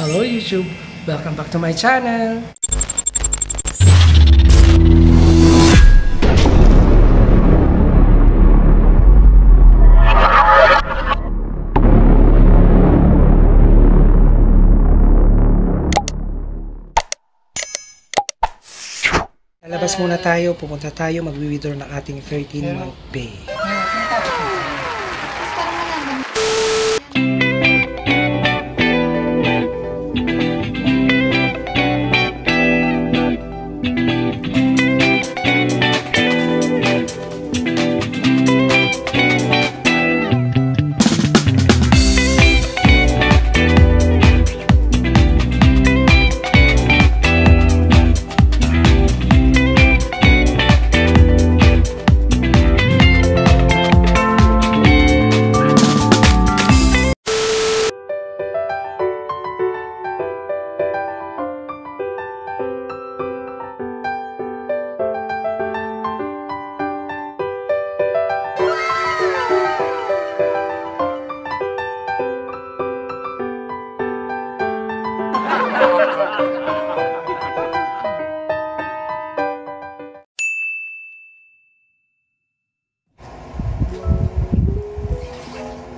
Hello YouTube! Welcome back to my channel! Lalabas muna tayo, pupunta tayo, mag-withdraw ng ating 13-month pay.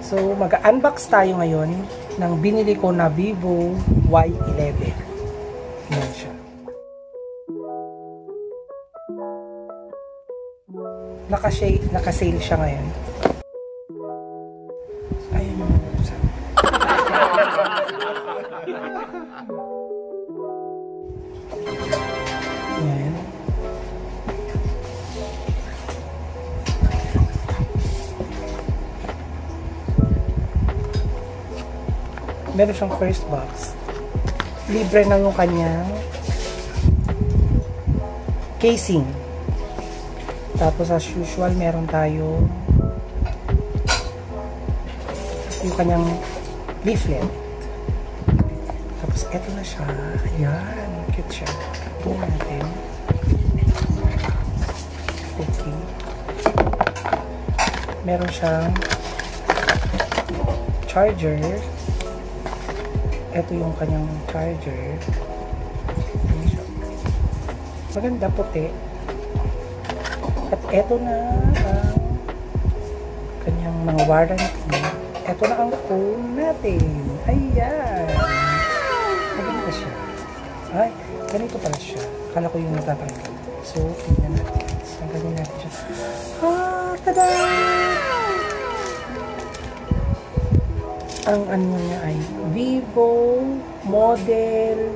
So, mag-unbox tayo ngayon ng binili ko na Vivo Y11. Yan siya. Naka-sale siya ngayon. Ayun yung buksan. Yan. Meron siyang first box. Libre na yung kanyang casing. Tapos as usual, meron tayo yung kanyang leaflet. Tapos eto na siya. Ayan, cute siya. Buo natin. Okay. Meron siyang charger. Ito yung kanyang charger. Maganda, puti. At ito na ang kanyang mga warranty. Ito na ang phone natin. Ayan. Maganda siya. Ay, ganito pala siya. Akala ko yung natatanggal. So, tingnan natin. Tanggalin natin siya. Ah, tada! Ang ano niya ay Vivo model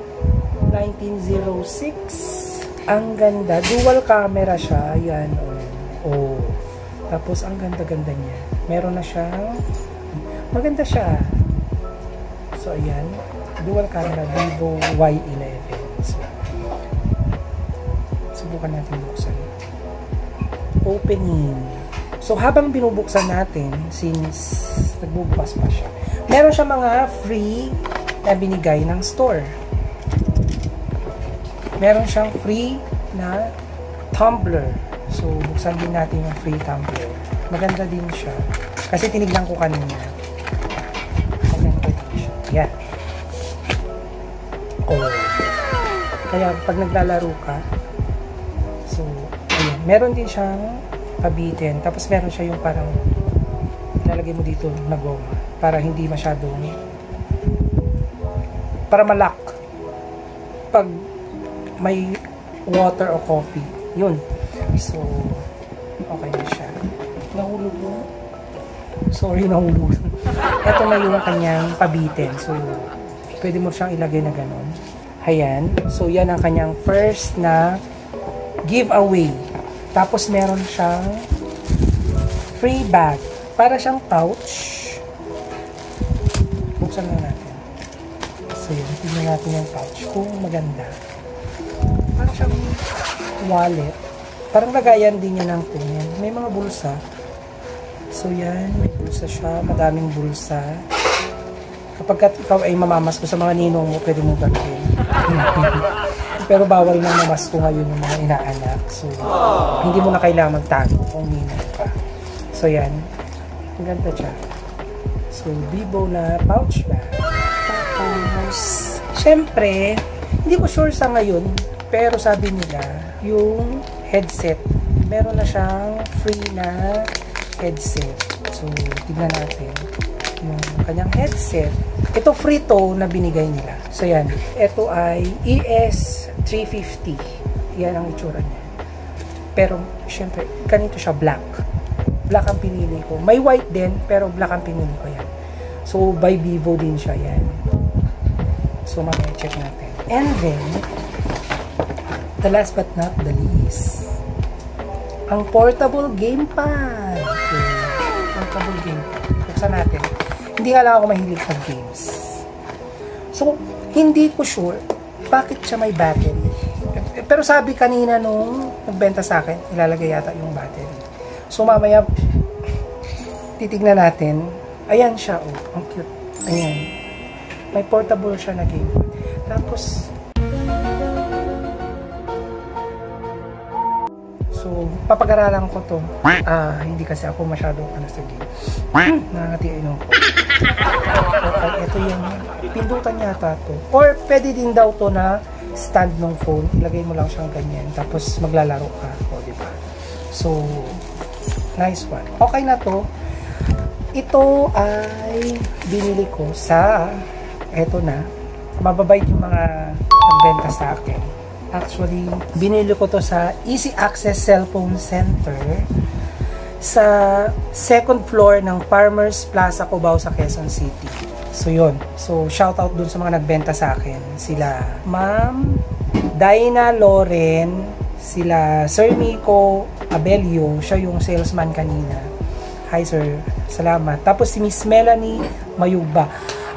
1906. Ang ganda. Dual camera siya. Ayan. Oh. Tapos, ang ganda-ganda niya. Meron na siyang maganda siya. So, ayan. Dual camera. Vivo Y11. So, subukan natin buksan. Opening. So, habang binubuksan natin, since nagbubukas pa siya, meron siya mga free na binigay ng store. Meron siyang free na tumbler. So, buksan din natin yung free tumbler. Maganda din siya. Kasi tinignan ko kanina. Maganda din siya. Yan. Oh. Kaya, pag naglalaro ka, so, ayan. Meron din siyang pabitin. Tapos, meron siya yung parang ilalagay mo dito na goma para hindi masyadong para malak pag may water o coffee. Yun. So, okay na siya. Nahulog mo. Sorry, nahulog. Ito na yung kanyang pabitin. So, pwede mo siyang ilagay na ganun. Ayan. So, yan ang kanyang first na giveaway. Tapos, meron siyang free bag. Para siyang pouch. Buksan na natin. So, yun. Tingnan natin yung pouch. Kung maganda. Para siyang wallet. Parang lagayan din niya ng tingin. May mga bulsa. So, yan. May bulsa siya. Madaming bulsa. Kapag ikaw ay mamamasko sa mga ninong mo, pwede mo gagawin. Pero bawal na mamasko ngayon yung mga inaanak. So, hindi mo na kailangan magtago kung ninong ka. So, yan. Ang ganda siya. So, Vivo na pouch bag. Tapos, Siyempre, hindi ko sure sa ngayon, pero sabi nila, yung headset, meron na siyang free na headset. So, tignan natin yung kanyang headset. Ito free to na binigay nila. So, yan. Ito ay ES350. Yan ang itsura niya. Pero, syempre, ganito siya black. Black ang pinili ko. May white din, pero black ang pinili ko yan. So, by Vivo din siya yan. So, mamaya check natin. And then, the last but not the least, ang portable gamepad. Okay. Portable gamepad. Buksan natin. Hindi nga lang ako mahilig sa games. So, hindi ko sure bakit siya may battery. Pero sabi kanina nung nagbenta sa akin, ilalagay yata yung battery. So, mamaya, titignan natin. Ayan siya, oh. Ang cute. Ayan. May portable siya na gamepad. Tapos, so, papag-aralan ko to. Hindi kasi ako masyado sa game. Nangangatiin ako. Okay, ito yung pindutan yata to. Or pwede din daw to na stand ng phone. Ilagay mo lang siyang ganyan. Tapos maglalaro ka. O, diba? So, nice one. Okay na to. Ito ay binili ko sa, eto na, mababait yung mga nagbenta sa akin. Actually, binili ko to sa Easy Access Cellphone Center sa second floor ng Farmers Plaza, Cubao sa Quezon City. So, yun. So, shout out dun sa mga nagbenta sa akin. Sila Ma'am Dina Loren, sila Sir Nico Abelio, siya yung salesman kanina. Hi, sir. Salamat. Tapos si Miss Melanie Mayuba.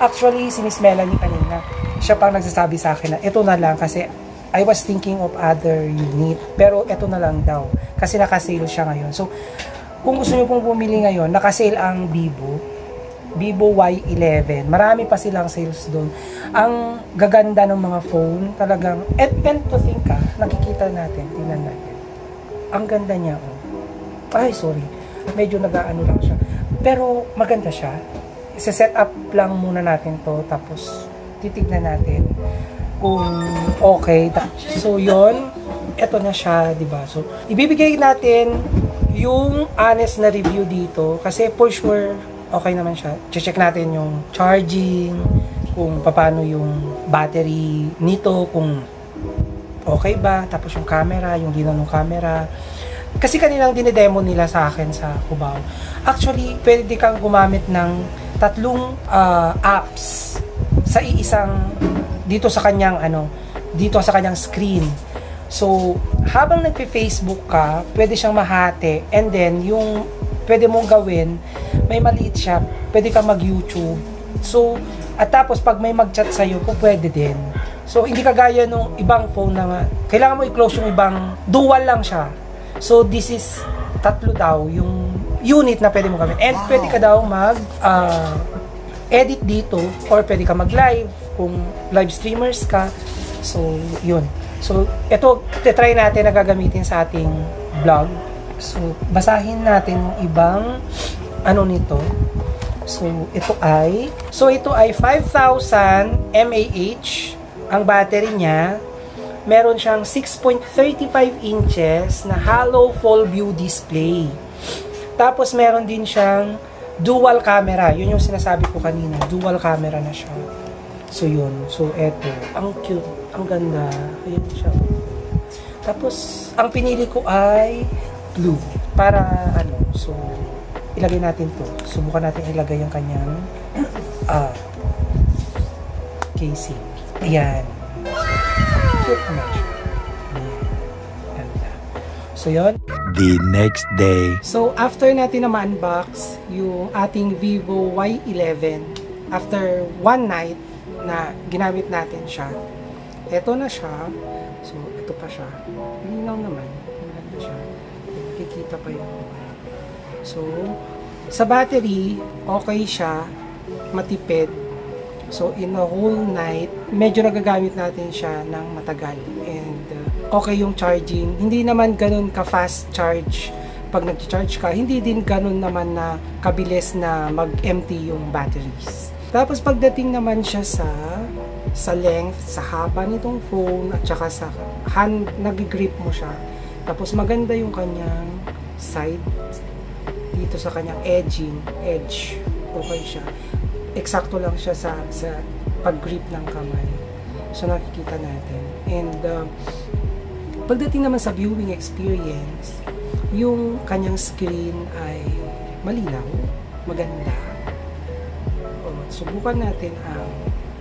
Actually, si Miss Melanie kanina, siya pang nagsasabi sa akin na ito na lang kasi I was thinking of other unit. Pero ito na lang daw. Kasi naka-sale siya ngayon. So, kung gusto nyo pong bumili ngayon, naka-sale ang Vivo Y11. Marami pa silang sales doon. Ang gaganda ng mga phone, talagang, and to think nakikita natin, tingnan natin. Ang ganda niya, oh. Ay, sorry. Medyo nag-aano lang siya. Pero, maganda siya. Isa-set up lang muna natin to, tapos, titignan natin kung okay. So, yon, eto na siya, diba? So, ibibigay natin yung honest na review dito kasi for sure okay naman siya. Check natin yung charging, kung paano yung battery nito, kung okay ba, tapos yung camera, yung linaw ng camera. Kasi kanilang dinedemo nila sa akin sa Cubao. Actually, pwede kang gumamit ng 3 apps sa iisang dito sa kanyang dito sa kanyang screen. So, habang nagpe-Facebook ka, pwede siyang mahati. And then, yung pwede mong gawin, may maliit siya. Pwede kang mag-YouTube. So, at tapos, pag may mag-chat sa'yo, pwede din. So, hindi kagaya nung ibang phone na kailangan mo i-close yung ibang, dual lang siya. So, this is 3 daw yung unit na pwede mo gawin. And pwede ka daw edit dito or pwede ka mag-live kung live streamers ka. So, yun. So, ito, try natin na gagamitin sa ating vlog. So, basahin natin yung ibang nito. So, ito ay 5,000 mAh ang battery niya. Meron siyang 6.35 inches na hollow full view display. Tapos, meron din siyang dual camera. Yun yung sinasabi ko kanina. Dual camera na siya. So, yun. So, eto. Ang cute. Ang ganda. Ayan siya. Tapos, ang pinili ko ay blue. Para, so, ilagay natin to. Subukan natin ilagay yung kanyang casing. Ayan. Cute naman siya. Ganda. So, yun. The next day. So, after natin na ma-unbox yung ating Vivo Y11, after one night na ginamit natin siya, eto na siya. So, ito pa siya. Linaw naman. Maganda siya. Kikita pa yung so, sa battery, okay siya. Matipid. So, in a whole night, medyo nagagamit natin siya ng matagal. And, okay yung charging. Hindi naman ganun ka-fast charge pag nag-charge ka. Hindi din ganun naman na kabilis na mag-empty yung batteries. Tapos, pagdating naman siya sa sa length, sa haba nitong phone, at saka sa hand, nag-grip mo siya. Tapos maganda yung kanyang side, dito sa kanyang edge. Okay siya. Eksakto lang siya sa pag-grip ng kamay. So nakikita natin. And pagdating naman sa viewing experience, yung kanyang screen ay malinaw, maganda. Subukan natin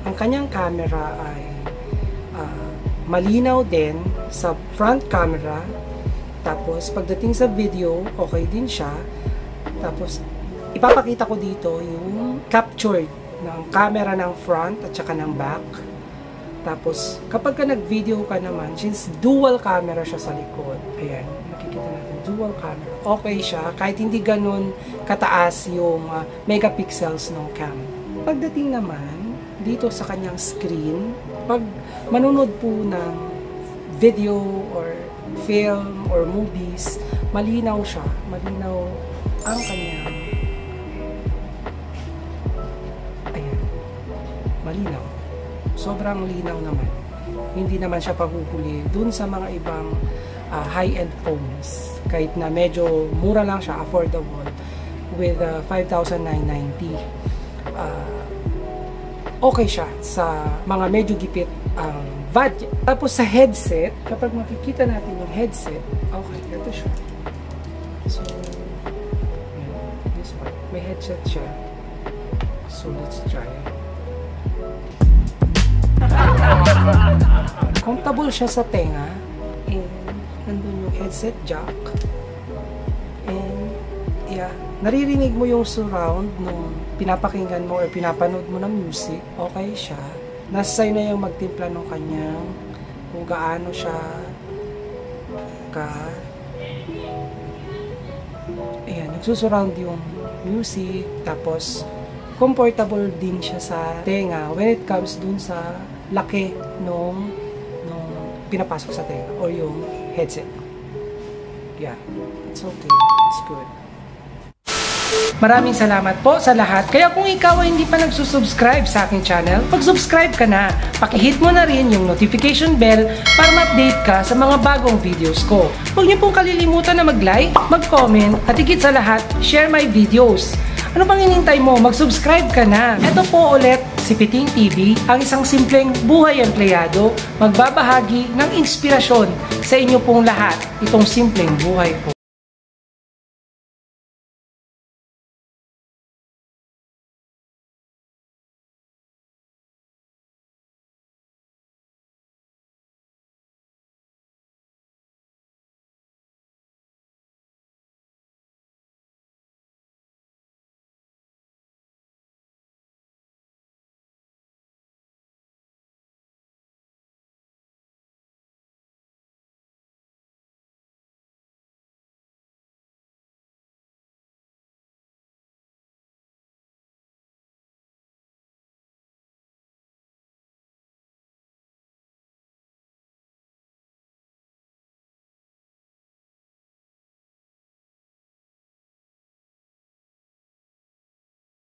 ang kanyang camera ay malinaw din sa front camera. Tapos pagdating sa video, okay din siya. Tapos ipapakita ko dito yung captured ng camera ng front at saka ng back. Tapos kapag ka nag-video ka naman, since dual camera siya sa likod, ayan, makikita natin, dual camera, okay siya, kahit hindi ganun kataas yung megapixels ng cam. Pagdating naman dito sa kanyang screen, pag manunod po ng video or film or movies, malinaw siya, malinaw ang kanyang, ayan, malinaw, sobrang linaw naman, hindi naman siya pahuhuli dun sa mga ibang high-end phones, kahit na medyo mura lang siya, affordable, with 5,990. Okay siya sa mga medyo gipit ang budget. Tapos sa headset, kapag makikita natin yung headset, okay, ito siya. So, this one, may headset siya. So, let's try it. Comfortable siya sa tenga, and nandun yung headset jack, and yeah, naririnig mo yung surround nung pinapakinggan mo or pinapanood mo ng music, okay siya. Nasa sa'yo na yung magtimpla ng kanyang kung gaano siya ayan, nagsusurround yung music, tapos comfortable din siya sa tenga when it comes dun sa laki nung pinapasok sa tenga or yung headset. Yeah, it's okay, it's good. Maraming salamat po sa lahat. Kaya kung ikaw ay hindi pa nagsusubscribe sa aking channel, mag-subscribe ka na. Pakihit mo na rin yung notification bell para ma-update ka sa mga bagong videos ko. Huwag niyo pong kalilimutan na mag-like, mag-comment, at higit sa lahat, share my videos. Ano pang hinintay mo? Mag-subscribe ka na. Ito po ulit si Piting TV, ang isang simpleng buhay empleyado, magbabahagi ng inspirasyon sa inyo pong lahat, itong simpleng buhay ko.